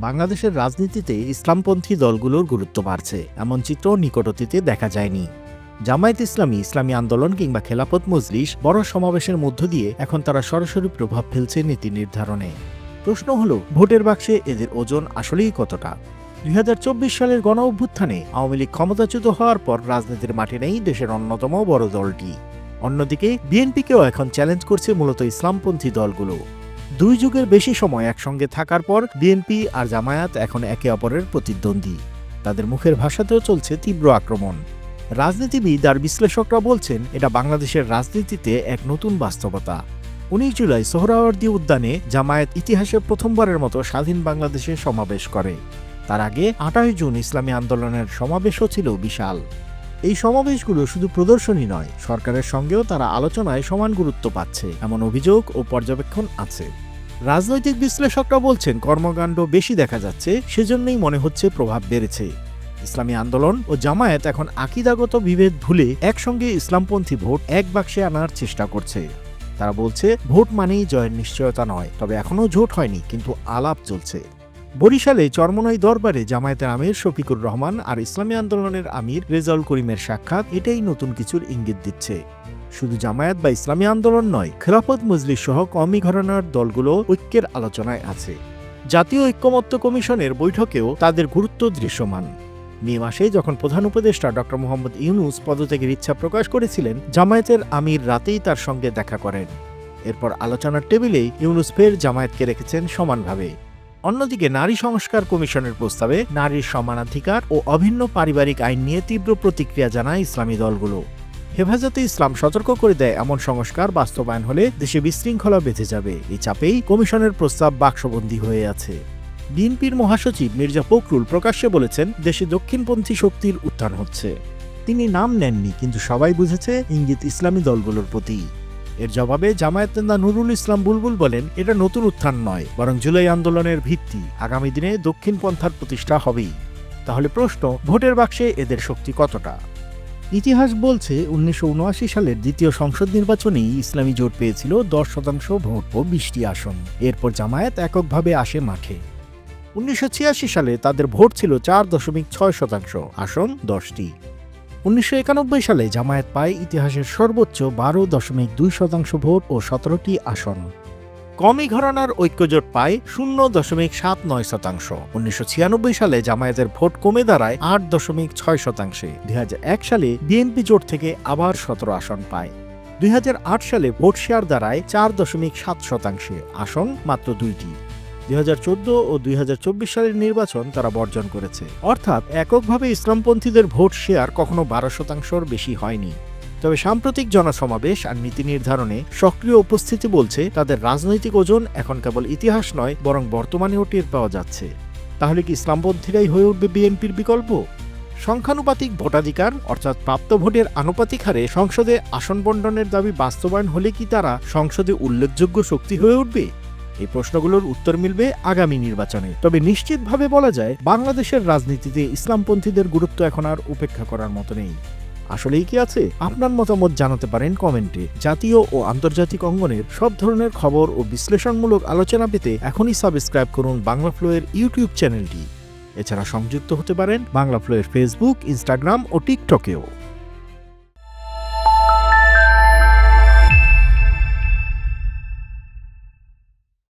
বাংলাদেশের রাজনীতিতে ইসলামপন্থী দলগুলোর গুরুত্ব বাড়ছে এমন চিত্র নিকট অতীতে দেখা যায়নি। জামায়াত ইসলামী, ইসলামী আন্দোলন কিংবা খেলাফত মজলিস বড় সমাবেশের মধ্য দিয়ে এখন তারা সরাসরি প্রভাব ফেলছে নীতি নির্ধারণে। প্রশ্ন হলো, ভোটের বাক্সে এদের ওজন আসলেই কতটা? ২০২৪ সালের গণ অভ্যুত্থানে আওয়ামী লীগ ক্ষমতাচ্যুত হওয়ার পর রাজনীতির মাঠে নেই দেশের অন্যতম বড় দলটি। অন্যদিকে বিএনপিকেও এখন চ্যালেঞ্জ করছে মূলত ইসলামপন্থী দলগুলো। ২ যুগের বেশি সময় একসঙ্গে থাকার পর বিএনপি আর জামায়াত এখন একে অপরের প্রতিদ্বন্দ্বী। তাদের মুখের ভাষাতেও চলছে তীব্র আক্রমণ। রাজনীতিবিদ আর বিশ্লেষকরা বলছেন, এটা বাংলাদেশের রাজনীতিতে এক নতুন বাস্তবতা। ১৯ জুলাই সোহরাওয়ার্দী উদ্যানে জামায়াত ইতিহাসে প্রথমবারের মতো স্বাধীন বাংলাদেশে সমাবেশ করে। তার আগে ২৮ জুন ইসলামী আন্দোলনের সমাবেশও ছিল বিশাল। এই সমাবেশগুলো শুধু প্রদর্শনী নয়, সরকারের সঙ্গেও তারা আলোচনায় সমান গুরুত্ব পাচ্ছে এমন অভিযোগ ও পর্যবেক্ষণ আছে। রাজনৈতিক বিশ্লেষকরা বলছেন, কর্মকাণ্ড বেশি দেখা যাচ্ছে, সেজন্যই মনে হচ্ছে প্রভাব বেড়েছে। ইসলামী আন্দোলন ও জামায়াত এখন আকীদাগত বিভেদ ভুলে একসঙ্গে ইসলামপন্থী ভোট এক বাক্সে আনার চেষ্টা করছে। তারা বলছে, ভোট মানেই জয়ের নিশ্চয়তা নয়, তবে এখনও জোট হয়নি, কিন্তু আলাপ চলছে। বরিশালে চরমোনাই দরবারে জামায়াতের আমির শফিকুর রহমান আর ইসলামী আন্দোলনের আমির রেজাউল করিমের সাক্ষাৎ এটাই নতুন কিছুর ইঙ্গিত দিচ্ছে। শুধু জামায়াত বা ইসলামী আন্দোলন নয়, খেলাফত মজলিস সহ কওমি ঘরানার দলগুলো ঐক্যের আলোচনায় আছে। জাতীয় ঐক্যমত্য কমিশনের বৈঠকেও তাদের গুরুত্ব দৃশ্যমান। মে মাসে যখন প্রধান উপদেষ্টা ড. মোহাম্মদ ইউনূস পদত্যাগের ইচ্ছা প্রকাশ করেছিলেন, জামায়াতের আমির রাতেই তার সঙ্গে দেখা করেন। এরপর আলোচনার টেবিলেই ইউনূস ফের জামায়াতকে রেখেছেন সমানভাবে। অন্যদিকে নারী সংস্কার কমিশনের প্রস্তাবে নারীর সমানাধিকার ও অভিন্ন পারিবারিক আইন নিয়ে তীব্র প্রতিক্রিয়া জানায় ইসলামী দলগুলো। হেফাজতে ইসলাম সতর্ক করে দেয়, এমন সংস্কার বাস্তবায়ন হলে দেশে বিশৃঙ্খলা বেঁধে যাবে। এই চাপেই কমিশনের প্রস্তাব বাক্সবন্দী হয়ে আছে। বিএনপির মহাসচিব মির্জা ফখরুল প্রকাশ্যে বলেছেন, দেশে দক্ষিণপন্থী শক্তির উত্থান হচ্ছে। তিনি নাম নেননি, কিন্তু সবাই বুঝেছে ইঙ্গিত ইসলামী দলগুলোর প্রতি। এর জবাবে জামায়াত নেতা নুরুল ইসলাম বুলবুল বলেন, এটা নতুন উত্থান নয়, বরং জুলাই আন্দোলনের ভিত্তি। আগামী দিনে দক্ষিণপন্থার প্রতিষ্ঠা হবেই। তাহলে প্রশ্ন, ভোটের বাক্সে এদের শক্তি কতটা? ইতিহাস বলছে, ১৯৭৯ সালের দ্বিতীয় সংসদ নির্বাচনেই ইসলামী জোট পেয়েছিল ১০% ভোট ও ২০টি আসন। এরপর জামায়াত এককভাবে আসে মাঠে। ১৯৮৬ সালে তাদের ভোট ছিল ৪.৬%, আসন ১০টি। ১৯৯১ সালে জামায়াত পায় ইতিহাসের সর্বোচ্চ ১২.২% ভোট ও ১৭টি আসন। কওমি ঘরানার ঐক্যজোট পায় ০.৭৯%। ১৯৯৬ সালে জামায়াতের ভোট কমে দাঁড়ায় ৮.৬%। ২০০১ সালে বিএনপি জোট থেকে আবার ১৭ আসন পায়। ২০০৮ সালে ভোট শেয়ার দাঁড়ায় ৪.৭%, আসন মাত্র ২টি। ২০১৪ ও ২০২৪ সালের নির্বাচন তারা বর্জন করেছে। অর্থাৎ এককভাবে ইসলামপন্থীদের ভোট শেয়ার কখনো ১২%-র বেশি হয়নি। তবে সাম্প্রতিক জনসমাবেশ আর নীতি নির্ধারণে সক্রিয় উপস্থিতি বলছে, তাদের রাজনৈতিক ওজন এখন কেবল ইতিহাস নয়, বরং বর্তমানেও টের পাওয়া যাচ্ছে। তাহলে কি ইসলামপন্থীরাই হয়ে উঠবে বিএনপির বিকল্প? সংখ্যানুপাতিক ভোটাধিকার অর্থাৎ প্রাপ্ত ভোটের আনুপাতিক হারে সংসদে আসন বণ্টনের দাবি বাস্তবায়ন হলে কি তারা সংসদে উল্লেখযোগ্য শক্তি হয়ে উঠবে? এই প্রশ্নগুলোর উত্তর মিলবে আগামী নির্বাচনে। তবে নিশ্চিতভাবে বলা যায়, বাংলাদেশের রাজনীতিতে ইসলামপন্থীদের গুরুত্ব এখন আর উপেক্ষা করার মতো নেই। আসলেই কি আছে? আপনার মতামত জানাতে পারেন কমেন্টে। জাতীয় ও আন্তর্জাতিক অঙ্গনের সব ধরনের খবর ও বিশ্লেষণমূলক আলোচনা পেতে এখনই সাবস্ক্রাইব করুন বাংলা ফ্লোয়ের ইউটিউব চ্যানেলটি। এছাড়া সংযুক্ত হতে পারেন বাংলা ফ্লোয়ের ফেসবুক, ইনস্টাগ্রাম ও টিকটকেও।